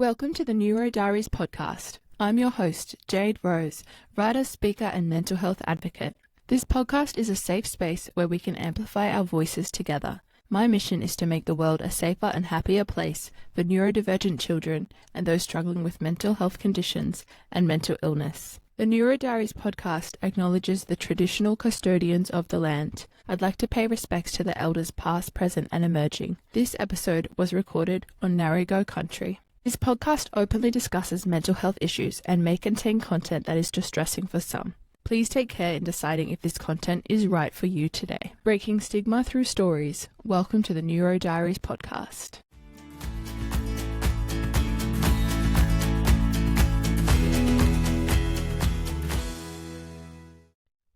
Welcome to the Neuro Diaries podcast. I'm your host, Jade Rose, writer, speaker, and mental health advocate. This podcast is a safe space where we can amplify our voices together. My mission is to make the world a safer and happier place for neurodivergent children and those struggling with mental health conditions and mental illness. The Neuro Diaries podcast acknowledges the traditional custodians of the land. I'd like to pay respects to the elders past, present, and emerging. This episode was recorded on Narrego country. This podcast openly discusses mental health issues and may contain content that is distressing for some. Please take care in deciding if this content is right for you today. Breaking stigma through stories. Welcome to the Neuro Diaries podcast.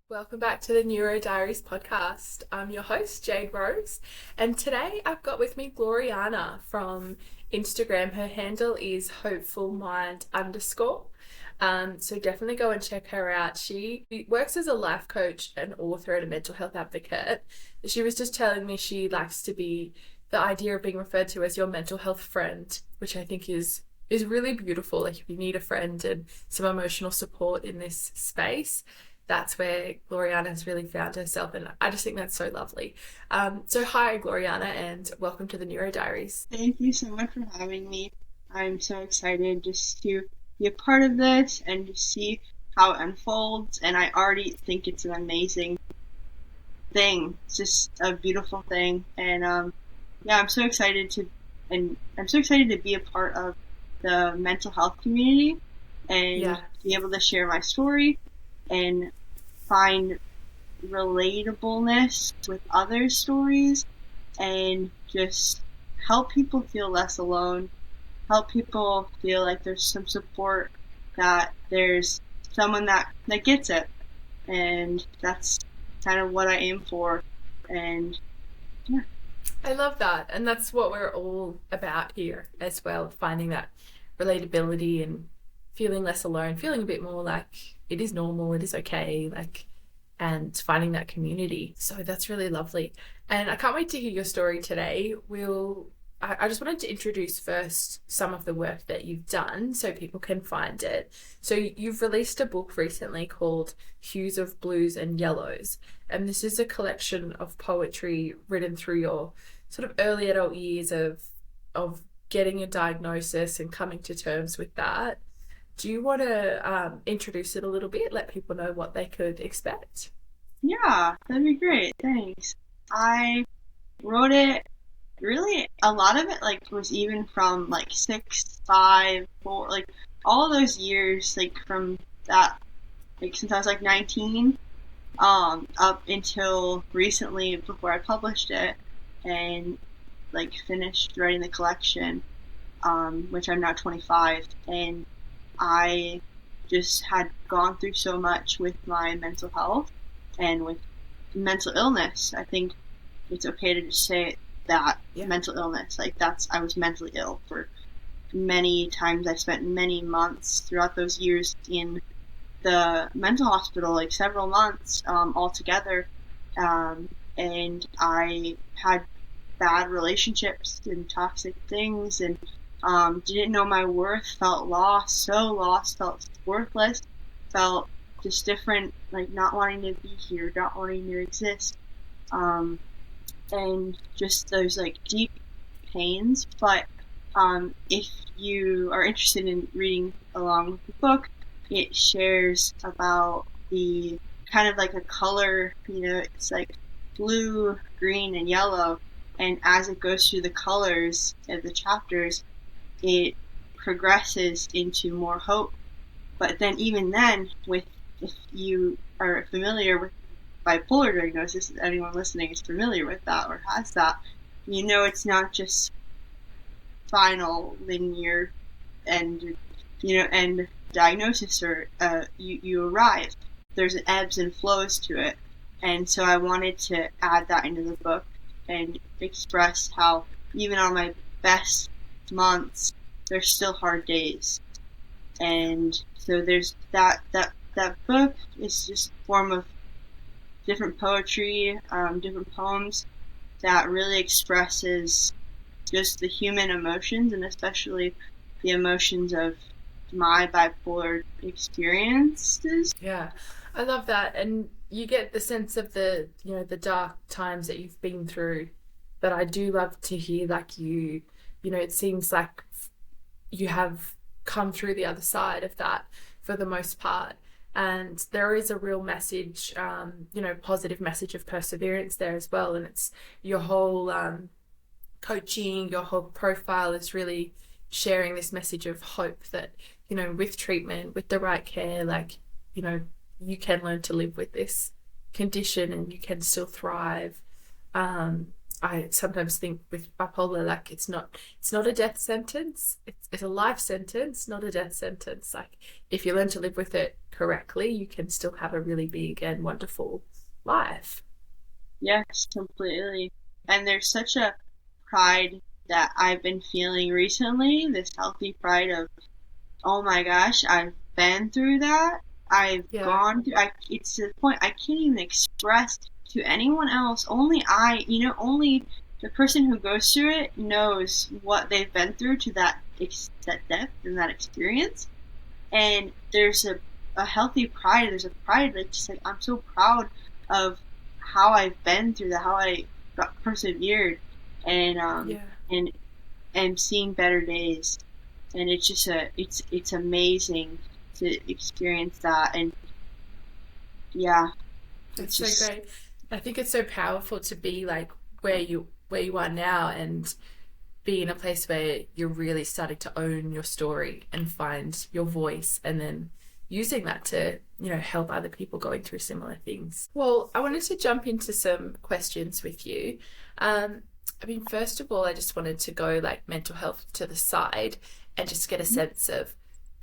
Welcome back to the Neuro Diaries podcast. I'm your host, Jade Rose, and today I've got with me Gloriana from Instagram. Her handle is hopefulmind_. So definitely go and check her out. She works as a life coach, an author, and a mental health advocate. She was just telling me she likes to be the idea of being referred to as your mental health friend, which I think is really beautiful. Like, if you need a friend and some emotional support in this space, that's where Gloriana has really found herself, and I just think that's so lovely. So hi, Gloriana, and welcome to the Neuro Diaries. Thank you so much for having me. I'm so excited just to be a part of this and to see how it unfolds, and I already think it's an amazing thing. It's just a beautiful thing, and I'm so excited to be a part of the mental health community and be able to share my story and find relatableness with other stories and just help people feel less alone, help people feel like there's some support, that there's someone that gets it, and that's kind of what I aim for. And yeah, I love that, and that's what we're all about here as well, finding that relatability and feeling less alone, feeling a bit more like it is normal, it is okay, and finding that community. So that's really lovely. And I can't wait to hear your story today. I just wanted to introduce first some of the work that you've done so people can find it. So you've released a book recently called Hues of Blues and Yellows. And this is a collection of poetry written through your sort of early adult years of getting a diagnosis and coming to terms with that. Do you want to introduce it a little bit, let people know what they could expect? Yeah, that'd be great. Thanks. I wrote it, really, a lot of it was even from 6, 5, 4, all those years, from that, since I was 19, up until recently before I published it and finished writing the collection, which I'm now 25, and I just had gone through so much with my mental health and with mental illness. I think it's okay to just say that. Mental illness, I was mentally ill for many times. I spent many months throughout those years in the mental hospital, several months altogether, and I had bad relationships and toxic things, and didn't know my worth, felt lost, felt worthless, felt just different, not wanting to be here, not wanting to exist, and just those deep pains. But if you are interested in reading along with the book, it shares about the kind of a color, it's blue, green, and yellow, and as it goes through the colors of the chapters, it progresses into more hope. But then, even then, if you are familiar with bipolar diagnosis, if anyone listening is familiar with that or has that, it's not just final, linear, and end diagnosis, or you arrive. There's ebbs and flows to it, and so I wanted to add that into the book and express how even on my best months, there's still hard days. And so there's that book is just a form of different poetry, different poems that really expresses just the human emotions, and especially the emotions of my bipolar experiences. Yeah, I love that. And you get the sense of the, the dark times that you've been through. But I do love to hear like it seems like you have come through the other side of that for the most part. And there is a real message, positive message of perseverance there as well. And it's your whole coaching, your whole profile is really sharing this message of hope that, with treatment, with the right care, like, you can learn to live with this condition and you can still thrive. I sometimes think with bipolar, like it's not a death sentence. It's a life sentence, not a death sentence. Like if you learn to live with it correctly, you can still have a really big and wonderful life. Yes, completely. And there's such a pride that I've been feeling recently, this healthy pride of, oh my gosh, I've been through that. I've Yeah. gone through, it's to the point I can't even express to anyone else. Only only the person who goes through it knows what they've been through to that depth and that experience. And there's a healthy pride. There's a pride that just like, I'm so proud of how I've been through that, how I got persevered and, Yeah. and, and seeing better days. And it's just it's amazing to experience that. And yeah, it's That's so just, great. I think it's so powerful to be like where you are now and be in a place where you're really starting to own your story and find your voice and then using that to, help other people going through similar things. Well, I wanted to jump into some questions with you. First of all, I just wanted to go like mental health to the side and just get a sense of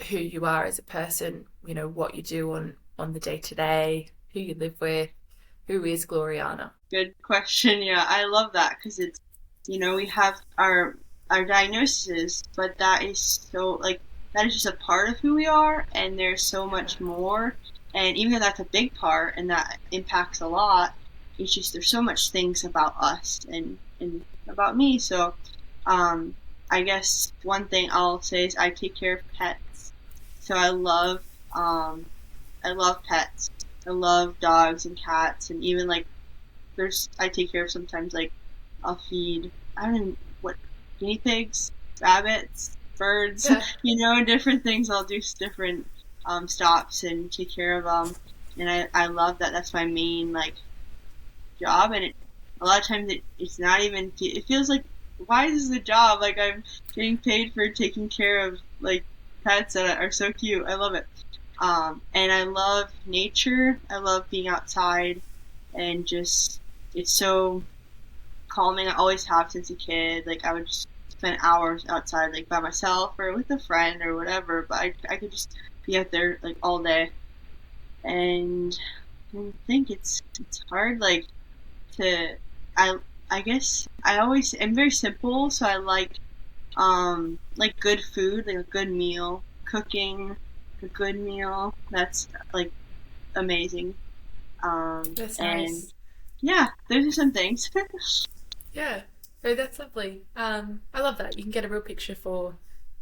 who you are as a person, what you do on the day to day, who you live with, who is Gloriana. good question. Yeah, I love that because it's, we have our diagnosis, but that is so like that is just a part of who we are, and there's so much more. And even though that's a big part and that impacts a lot, it's just there's so much things about us and about me. So, um, I guess one thing I'll say is I take care of pets. So um, I love pets. I love dogs and cats, and even like I take care of sometimes like I'll feed I don't know what guinea pigs, rabbits, birds, Yeah. different things. I'll do different stops and take care of them, and I love that. That's my main like job, and a lot of times it's not even. It feels like why is this a job? Like I'm getting paid for taking care of like pets that are so cute. I love it. And I love nature. I love being outside and just it's so calming. I always have since a kid. Like I would just spend hours outside, like by myself or with a friend or whatever. But I could just be out there like all day. And I think it's hard like to I I guess I always am very simple. So I like good food, like a good meal, cooking a good meal. That's like amazing. That's And nice. yeah, those are some things. Yeah. Oh, that's lovely. I love that. You can get a real picture for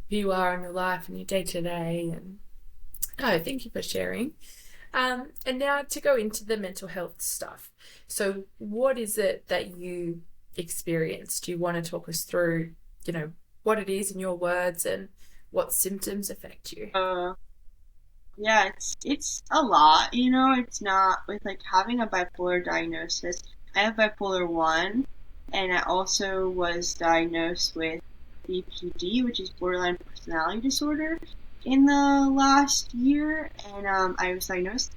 who you are in your life and your day to day. And oh, thank you for sharing. And now to go into the mental health stuff. So, what is it that you experienced? Do you want to talk us through, what it is in your words and what symptoms affect you? Yeah, it's a lot, it's not with like having a bipolar diagnosis. I have bipolar 1 and I also was diagnosed with BPD, which is borderline personality disorder in the last year and I was diagnosed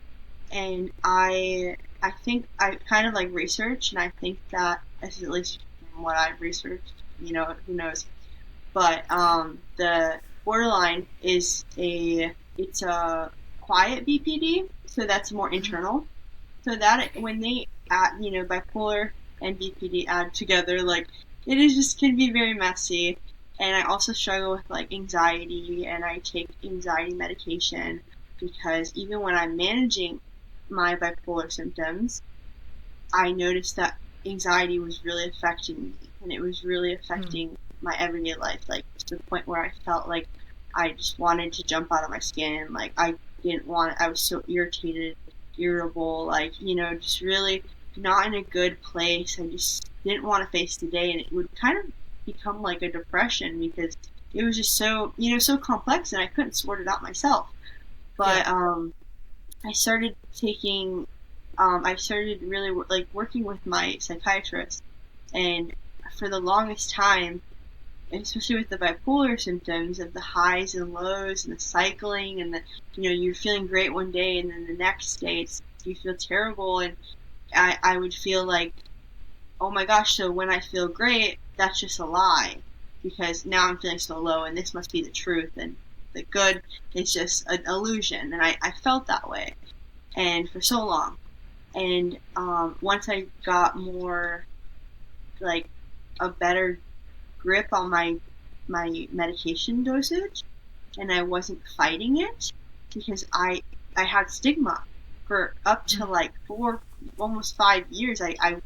and I think I kind of like research and I think that this is at least from what I've researched, who knows. But the borderline it's a quiet BPD, so that's more internal. So that when they add, bipolar and BPD add together, like it is just can be very messy. And I also struggle with like anxiety, and I take anxiety medication because even when I'm managing my bipolar symptoms, I noticed that anxiety was really affecting me, and it was really Mm. affecting my everyday life, like to the point where I felt like I just wanted to jump out of my skin. Like, I didn't want, I was so irritated, irritable, like, just really not in a good place. I just didn't want to face the day, and it would kind of become like a depression because it was just so, so complex, and I couldn't sort it out myself. But I started taking, I started really like working with my psychiatrist, and for the longest time, especially with the bipolar symptoms of the highs and lows and the cycling and the, you're feeling great one day and then the next day you feel terrible, and I would feel like, oh my gosh, so when I feel great, that's just a lie because now I'm feeling so low and this must be the truth, and the good is just an illusion. And I felt that way, and for so long. And once I got more, like, a better grip on my medication dosage, and I wasn't fighting it because I had stigma for up to like 4, almost 5 years. I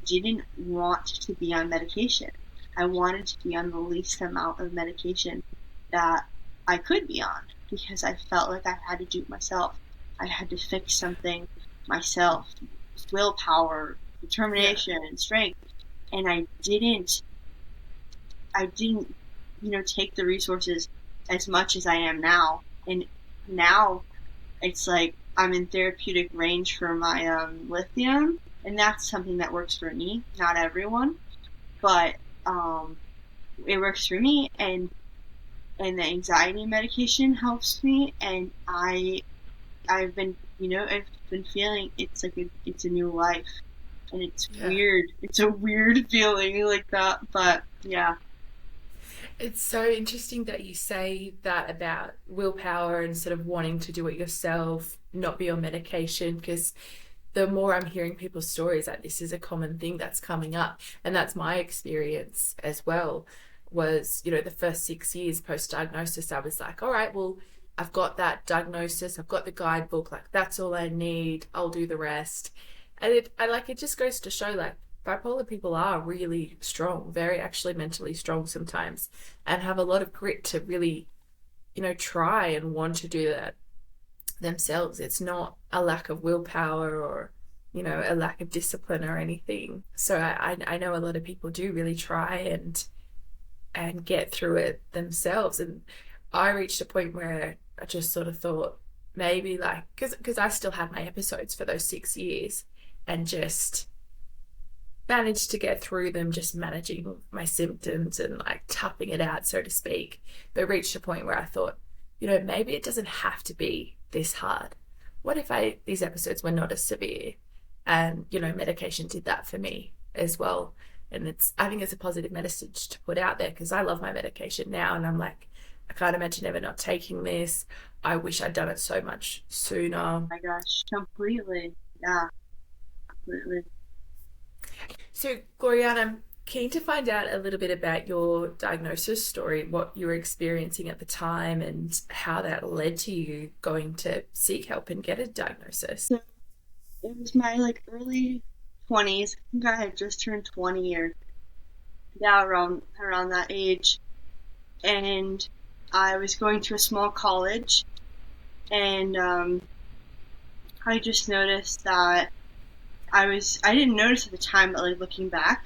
didn't want to be on medication. I wanted to be on the least amount of medication that I could be on because I felt like I had to do it myself. I had to fix something myself. Willpower, determination, and strength. And I didn't, take the resources as much as I am now. And now it's like I'm in therapeutic range for my lithium, and that's something that works for me, not everyone, but it works for me, and the anxiety medication helps me, and I've been feeling it's like it's a new life, and it's weird. It's a weird feeling like that, but yeah. It's so interesting that you say that about willpower and sort of wanting to do it yourself, not be on medication, because the more I'm hearing people's stories, that this is a common thing that's coming up. And that's my experience as well, was, the first 6 years post-diagnosis, I was like, all right, well, I've got that diagnosis, I've got the guidebook, like that's all I need, I'll do the rest. And it just goes to show, like, bipolar people are really strong, very actually mentally strong sometimes, and have a lot of grit to really, try and want to do that themselves. It's not a lack of willpower or, a lack of discipline or anything. So I know a lot of people do really try and get through it themselves. And I reached a point where I just sort of thought maybe, like, because I still had my episodes for those 6 years and just managed to get through them, just managing my symptoms and like toughing it out, so to speak. But reached a point where I thought, maybe it doesn't have to be this hard. What if these episodes were not as severe? And, medication did that for me as well. And I think it's a positive message to put out there, because I love my medication now, and I'm like, I can't imagine ever not taking this. I wish I'd done it so much sooner. Oh my gosh, completely. Yeah, completely. So, Gloriana, I'm keen to find out a little bit about your diagnosis story, what you were experiencing at the time, and how that led to you going to seek help and get a diagnosis. So, it was my early 20s. I think I had just turned 20, or around that age, and I was going to a small college, and I just noticed that I didn't notice at the time, but looking back,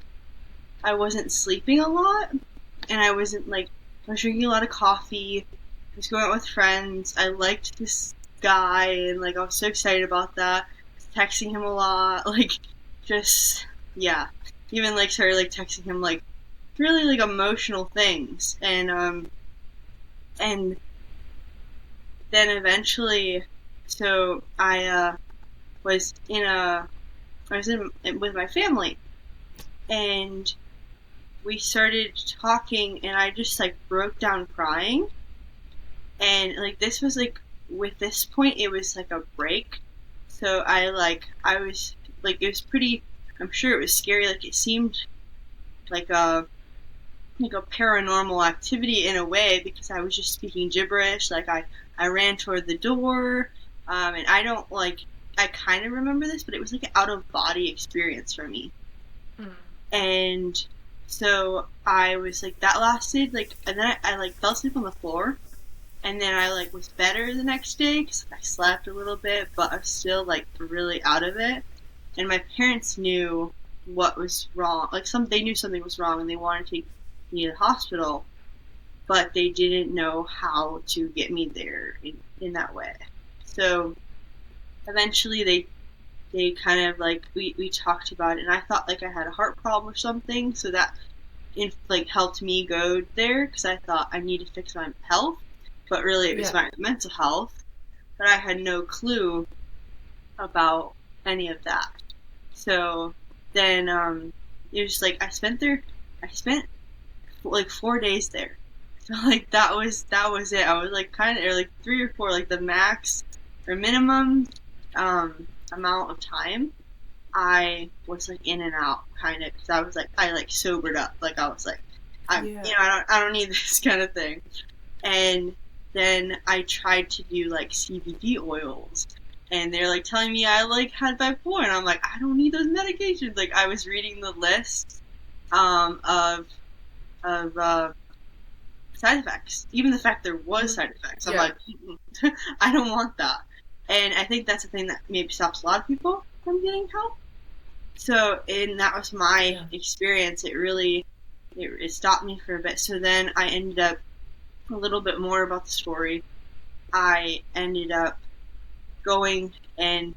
I wasn't sleeping a lot, and I wasn't I was drinking a lot of coffee, I was going out with friends, I liked this guy, and I was so excited about that, I was texting him a lot, just, yeah, even started texting him really emotional things, and then eventually, so I was with my family, and we started talking, and I just broke down crying, and this was with this point it was a break, so I was it was pretty, I'm sure it was scary, it seemed like a paranormal activity in a way, because I was just speaking gibberish, I ran toward the door, and I don't I kind of remember this, but it was an out-of-body experience for me. And so I was that lasted, and then I fell asleep on the floor, And then I like was better the next day because I slept a little bit, but I was still like really out of it. And my parents knew what was wrong. Like they knew something was wrong, and they wanted to take me to the hospital, but they didn't know how to get me there in that way. So eventually they kind of like we talked about it, and I thought like I had a heart problem or something, so that like helped me go there because I thought I need to fix my health, but really it was my mental health. But I had no clue about any of that. So then it was like I spent like 4 days there. So like that was it. I was like kind of like 3 or 4, like the max or minimum amount of time I was like in and out kind of, because I was like I like sobered up, like I was like I don't need this kind of thing. And then I tried to do like CBD oils, and they're like telling me I like had bipolar, and I'm like I don't need those medications. Like I was reading the list of side effects, even the fact there was side effects. I'm like I don't want that. And I think that's the thing that maybe stops a lot of people from getting help. So, and that was my experience. It really, it stopped me for a bit. So then I ended up, a little bit more about the story, I ended up going and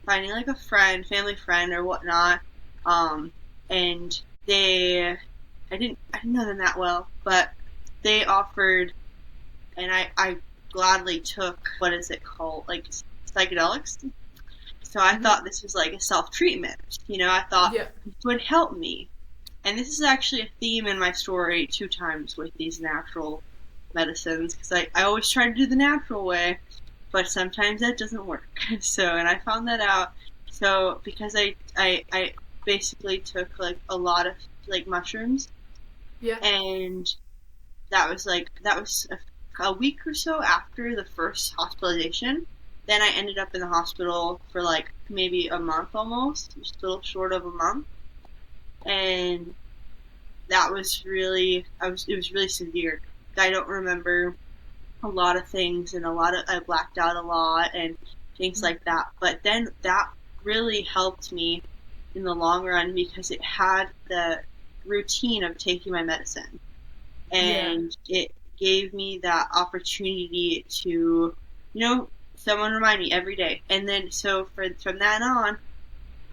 finding like a friend, family friend or whatnot. And I didn't know them that well, but they offered, and I gladly took, what is it called, like psychedelics. So I thought this was like a self-treatment, I thought this would help me. And this is actually a theme in my story 2 times with these natural medicines, because I always try to do the natural way, but sometimes that doesn't work. So, and I found that out. So, because I basically took like a lot of like mushrooms, and that was a week or so after the first hospitalization. Then I ended up in the hospital for like maybe a month almost, just a little short of a month. And that was really, it was really severe. I don't remember a lot of things, and I blacked out a lot and things like that. But then that really helped me in the long run because it had the routine of taking my medicine. And it gave me that opportunity to, someone remind me every day. And then so from that on,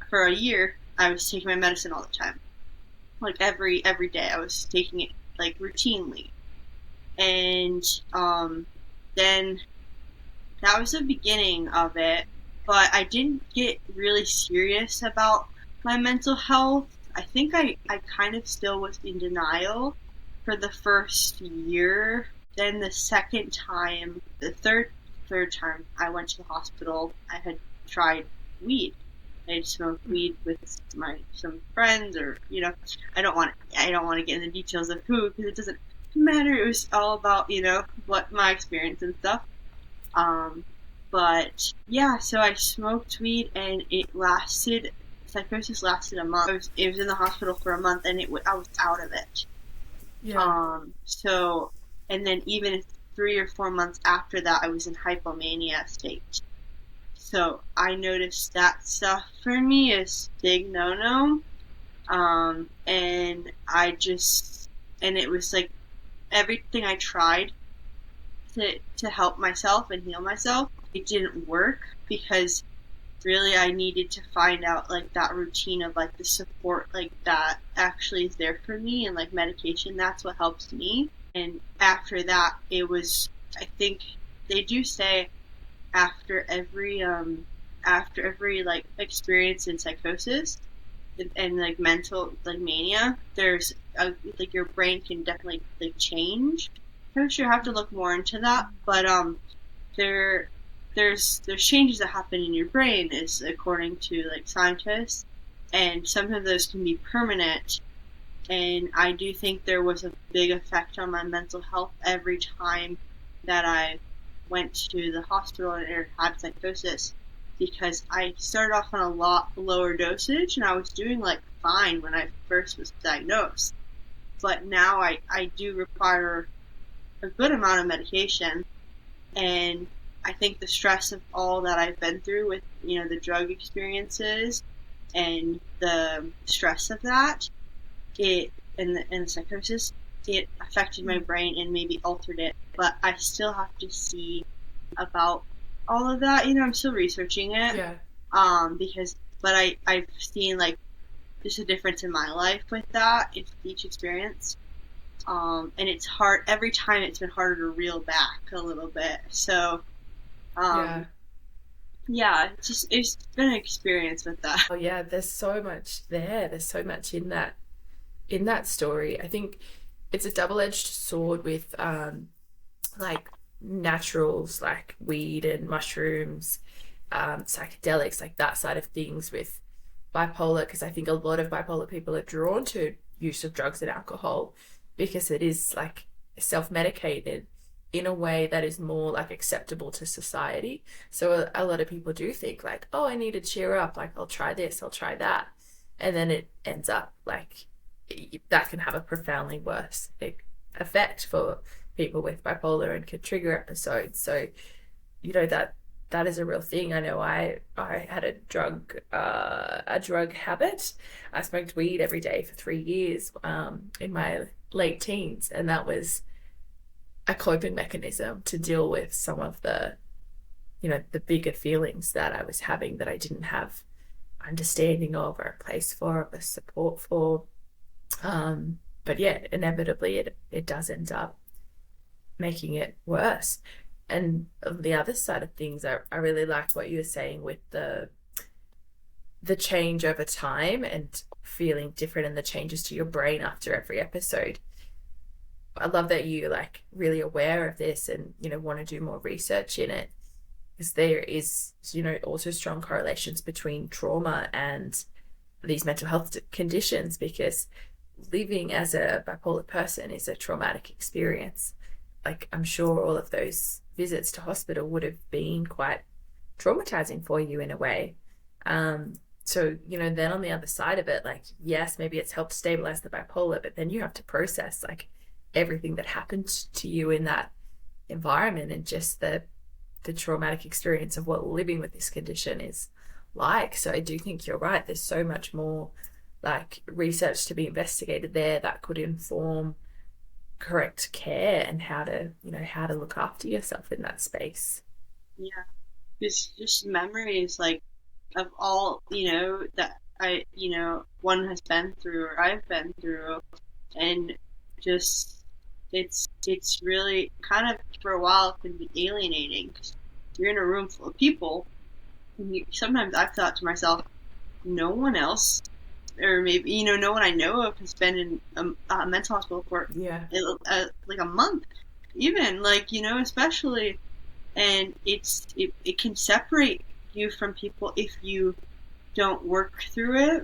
for a year, I was taking my medicine all the time. Like every day I was taking it like routinely. And then that was the beginning of it, but I didn't get really serious about my mental health. I think I kind of still was in denial for the first year. Then the third time I went to the hospital, I had tried weed. I had smoked weed with some friends, or I don't want to get into the details of who, because it doesn't matter. It was all about what my experience and stuff. But yeah, so I smoked weed, and psychosis lasted a month. It was in the hospital for a month, and I was out of it. So, and then even 3 or 4 months after that, I was in hypomania state. So I noticed that stuff for me is big no-no. And it was like everything I tried to help myself and heal myself, it didn't work, because really I needed to find out like that routine of like the support like that actually is there for me, and like medication, that's what helps me. And after that, it was, I think they do say after every like experience in psychosis and like mental like mania, there's like your brain can definitely like change. I'm sure I have to look more into that, but there's changes that happen in your brain, is according to like scientists, and sometimes those can be permanent. And I do think there was a big effect on my mental health every time that I went to the hospital and had psychosis, because I started off on a lot lower dosage, and I was doing like fine when I first was diagnosed. But now I do require a good amount of medication, And I think the stress of all that I've been through with, the drug experiences and the stress of that, and the psychosis, it affected my brain and maybe altered it. But I still have to see about all of that. I'm still researching it. Yeah. But I've seen like just a difference in my life with that, each experience. And it's hard every time. It's been harder to reel back a little bit. So, yeah, it's been an experience with that. Oh yeah, there's so much there. There's so much in that story. I think it's a double-edged sword with like naturals like weed and mushrooms, psychedelics, like that side of things with bipolar, because I think a lot of bipolar people are drawn to use of drugs and alcohol because it is like self-medicated in a way that is more like acceptable to society. So a lot of people do think like, oh, I need to cheer up, like I'll try this, I'll try that, and then it ends up like that can have a profoundly worse effect for people with bipolar and could trigger episodes. So that is a real thing. I know I had a drug habit. I smoked weed every day for 3 years in my late teens, and that was a coping mechanism to deal with some of the bigger feelings that I was having that I didn't have understanding of or a place for or a support for. But yeah, inevitably it does end up making it worse. And on the other side of things, I really like what you were saying with the change over time and feeling different and the changes to your brain after every episode. I love that you like really aware of this and want to do more research in it, because there is also strong correlations between trauma and these mental health conditions, because living as a bipolar person is a traumatic experience. Like I'm sure all of those visits to hospital would have been quite traumatizing for you in a way. So, then on the other side of it, like, yes, maybe it's helped stabilize the bipolar, but then you have to process like everything that happened to you in that environment and just the traumatic experience of what living with this condition is like. So I do think you're right. There's so much more like research to be investigated there that could inform correct care and how to look after yourself in that space. Yeah, it's just memories like of all that one has been through or I've been through, and just it's really kind of for a while it can be alienating because you're in a room full of people, and sometimes I've thought to myself, no one else, or maybe no one I know of has been in a mental hospital for like a month, even like especially, and it can separate you from people if you don't work through it.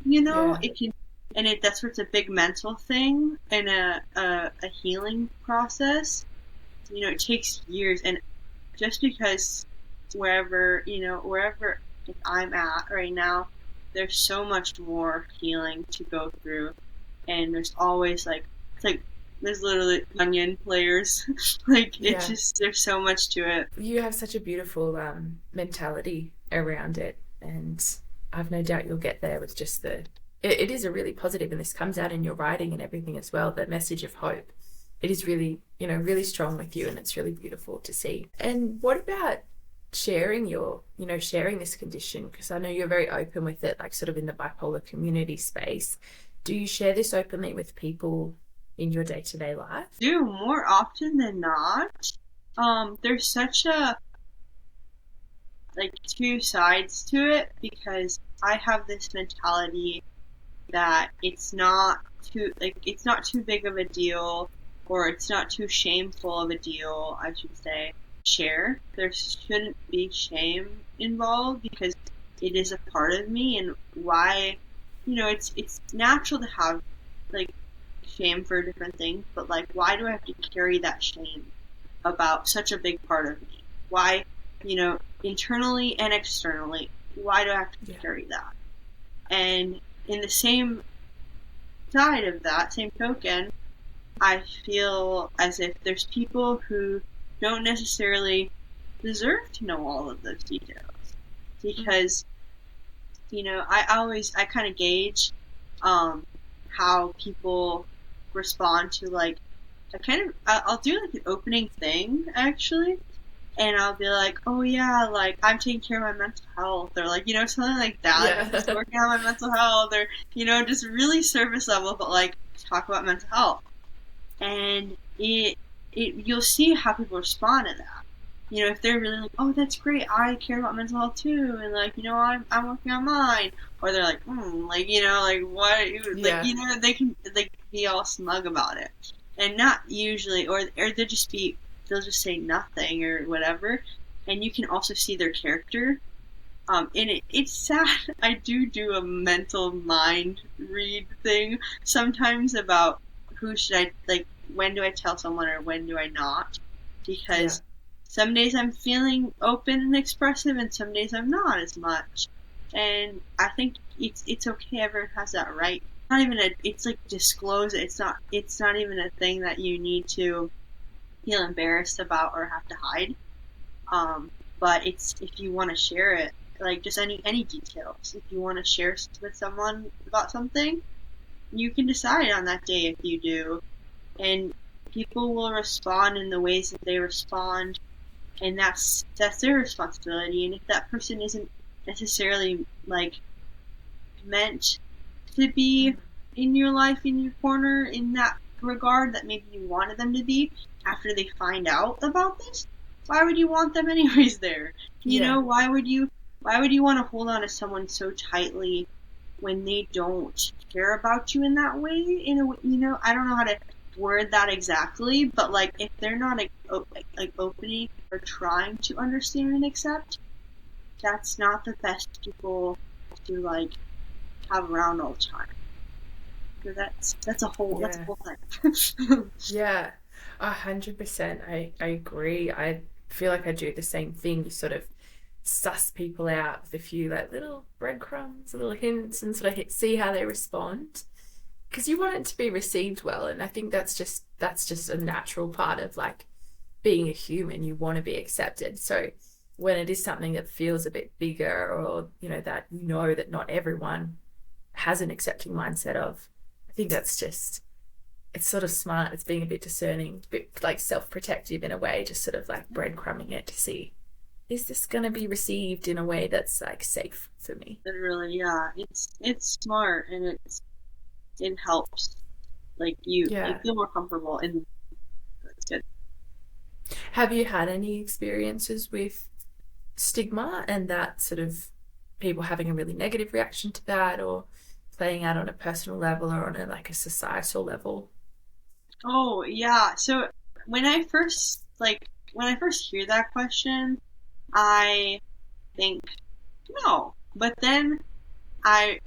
It can, and that's where it's a big mental thing and a healing process. It takes years, and just because wherever I'm at right now, there's so much more healing to go through, and there's always there's literally onion layers. It's just there's so much to it. You have such a beautiful mentality around it, and I've no doubt you'll get there with just it is a really positive, and this comes out in your writing and everything as well, the message of hope. It is really really strong with you, and it's really beautiful to see. And what about sharing sharing this condition? Because I know you're very open with it, like sort of in the bipolar community space. Do you share this openly with people in your day-to-day life? Do more often than not. There's such a two sides to it, because I have this mentality that it's not too big of a deal, or it's not too shameful of a deal, I should say, share. There shouldn't be shame involved, because it is a part of me, and why it's natural to have shame for different things, but why do I have to carry that shame about such a big part of me? Why, internally and externally, why do I have to carry that? And in the same side of that same token, I feel as if there's people who don't necessarily deserve to know all of those details because I kind of gauge how people respond to like I'll do like an opening thing actually, and I'll be like, oh yeah, like I'm taking care of my mental health, or like something like that, Yeah. just working on my mental health, or just really surface level, but like talk about mental health, and you'll see how people respond to that. If they're really like, oh, that's great, I care about mental health too, and like, I'm working on mine, or they're like, like, like what, like, Yeah. they can like be all smug about it, and not usually, or they'll just say nothing or whatever, and you can also see their character. And it's sad. I do a mental mind read thing sometimes about who should I like, when do I tell someone or when do I not? Yeah. Because some days I'm feeling open and expressive, and some days I'm not as much. And I think it's okay. Everyone has that right. Not even it's like disclose it. It's not even a thing that you need to feel embarrassed about or have to hide. Um, but it's if you want to share it, like just any details. If you want to share with someone about something, you can decide on that day if you do, and people will respond in the ways that they respond, and that's their responsibility. And if that person isn't necessarily like meant to be in your life, in your corner, in that regard that maybe you wanted them to be, after they find out about this, why would you want them anyways there? Yeah. Why would you want to hold on to someone so tightly when they don't care about you in that way? I don't know how to word that exactly, but like if they're not like opening or trying to understand and accept, that's not the best people to like have around all the time. So that's a Yeah. whole thing. Yeah. 100%. I agree. I feel like I do the same thing. You sort of suss people out with a few like little breadcrumbs, little hints, and sort of see how they respond. Because you want it to be received well, and I think that's just a natural part of like being a human. You want to be accepted. So when it is something that feels a bit bigger, or that that not everyone has an accepting mindset of, I think that's just, it's sort of smart. It's being a bit discerning, a bit like self-protective in a way, just sort of like breadcrumbing it to see, is this going to be received in a way that's like safe for me? Really, yeah, it's smart, and it helps. Like you Yeah. feel more comfortable, and that's good. Have you had any experiences with stigma and that sort of people having a really negative reaction to that, or playing out on a personal level or on a like a societal level? Oh yeah. So when I first hear that question, I think no. But then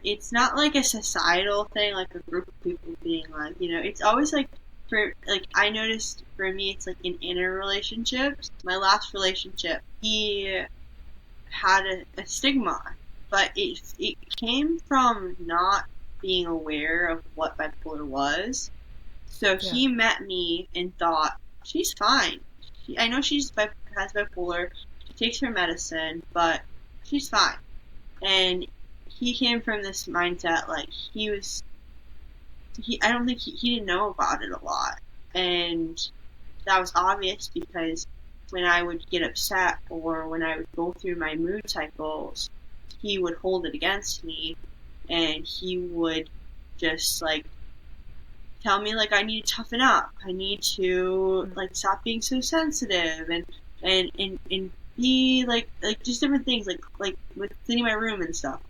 it's not like a societal thing, like a group of people being like, it's always like, for like, I noticed for me, it's like in inner relationships. My last relationship, he had a stigma, but it came from not being aware of what bipolar was. So Yeah. he met me and thought, she's fine. I know has bipolar. She takes her medicine, but she's fine. And he came from this mindset, like I don't think he didn't know about it a lot. And that was obvious because when I would get upset or when I would go through my mood cycles, he would hold it against me, and he would just like tell me like I need to toughen up. I need to like stop being so sensitive, and be like just different things, like with cleaning my room and stuff.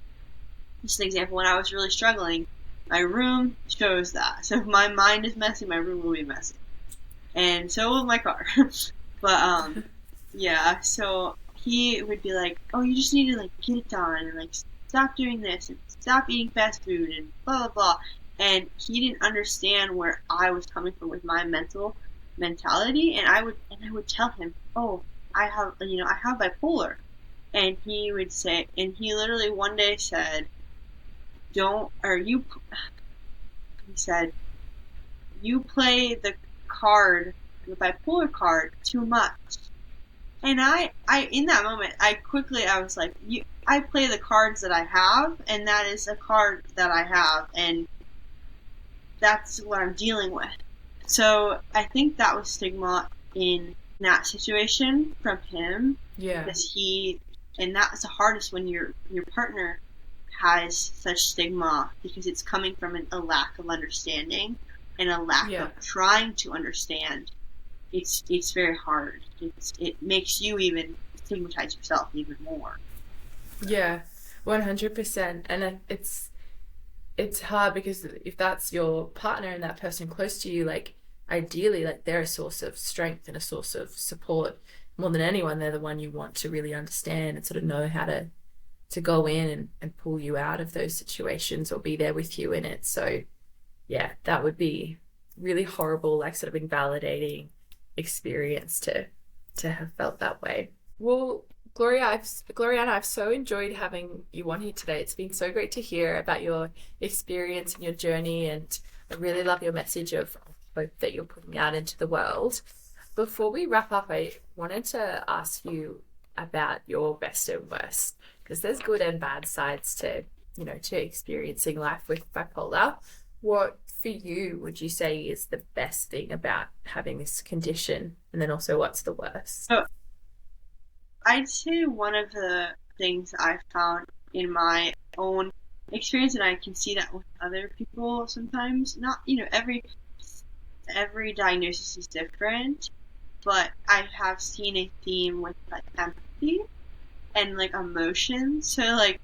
Just an example, when I was really struggling, my room shows that. So if my mind is messy, my room will be messy. And so will my car. But yeah, so he would be like, "Oh, you just need to like get it done, and like stop doing this, and stop eating fast food, and blah blah blah." And he didn't understand where I was coming from with my mentality, and I would tell him, "Oh, I have bipolar," and he literally one day said, "Don't," or you, he said, "You play the card the bipolar card too much. And I in that moment, I was like, I play the cards that I have, and that is a card that I have, and that's what I'm dealing with. So I think that was stigma in that situation from him. Yeah. Because and that's the hardest when your partner has such stigma, because it's coming from a lack of understanding and a lack of trying to understand. It's very hard. It makes you even stigmatize yourself even more. Yeah, 100%. And it's hard because if that's your partner and that person close to you, like ideally, like they're a source of strength and a source of support. More than anyone, they're the one you want to really understand and sort of know how to go in and pull you out of those situations or be there with you in it. So yeah, that would be really horrible, like sort of invalidating experience to have felt that way. Well, Gloriana, I've so enjoyed having you on here today. It's been so great to hear about your experience and your journey, and I really love your message of hope that you're putting out into the world. Before we wrap up, I wanted to ask you about your best and worst, because there's good and bad sides to experiencing life with bipolar. What for you would you say is the best thing about having this condition, and then also what's the worst? So, I'd say one of the things I've found in my own experience, and I can see that with other people sometimes, not, every diagnosis is different, but I have seen a theme with like empathy and like emotion. So like,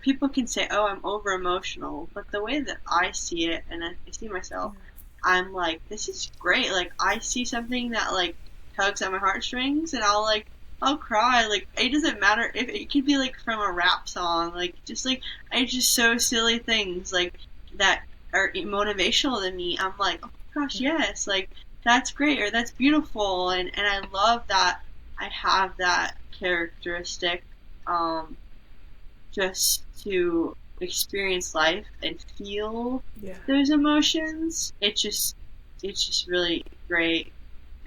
people can say, oh, I'm over emotional, but the way that I see it, and I see myself, I'm like, this is great. Like, I see something that like tugs at my heartstrings, and I'll cry. Like, it doesn't matter if it could be like from a rap song, like just so silly things like that are motivational to me. I'm like, oh gosh, yes, like that's great, or that's beautiful, and I love that I have that characteristic, just to experience life and feel those emotions. It's just really great.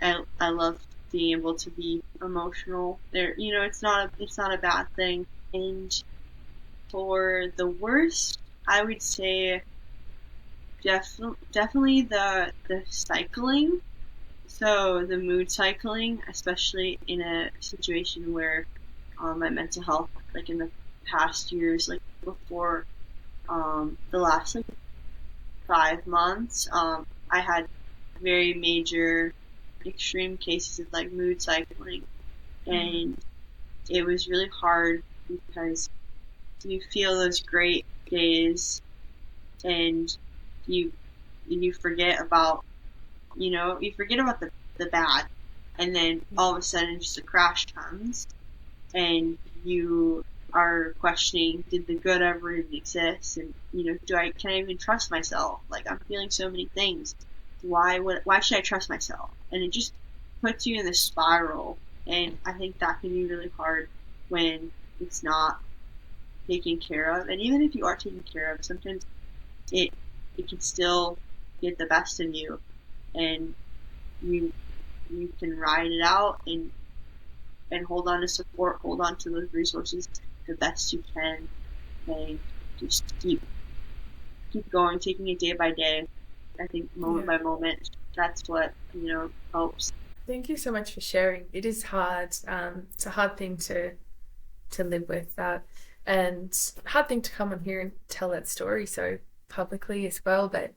I love being able to be emotional. It's not a bad thing. And for the worst, I would say definitely the cycling. So the mood cycling, especially in a situation where my mental health, like in the past years, like before the last like 5 months, I had very major extreme cases of like mood cycling, and it was really hard because you feel those great days and you forget about the bad, and then all of a sudden just a crash comes and you are questioning, did the good ever even exist, and can I even trust myself? Like, I'm feeling so many things. Why should I trust myself? And it just puts you in this spiral, and I think that can be really hard when it's not taken care of. And even if you are taken care of, sometimes it can still get the best of you, and you can ride it out and hold on to support, hold on to those resources the best you can, and just keep going, taking it day by day. I think moment by moment, that's what helps. Thank you so much for sharing. It is hard. It's a hard thing to live with, and a hard thing to come on here and tell that story so publicly as well. But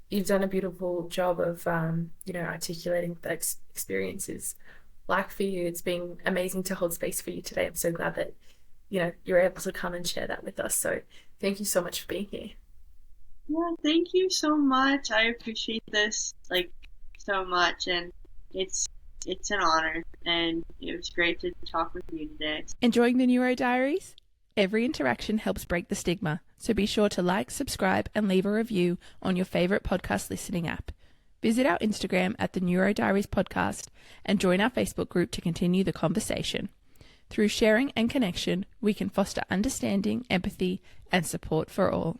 you've done a beautiful job of articulating what that experience is like for you. It's been amazing to hold space for you today. I'm so glad that you're able to come and share that with us. So thank you so much for being here. Yeah, thank you so much. I appreciate this so much, and it's an honor, and it was great to talk with you today. Enjoying the Neuro Diaries? Every interaction helps break the stigma, so be sure to like, subscribe, and leave a review on your favourite podcast listening app. Visit our Instagram at the Neuro Diaries podcast and join our Facebook group to continue the conversation. Through sharing and connection, we can foster understanding, empathy, and support for all.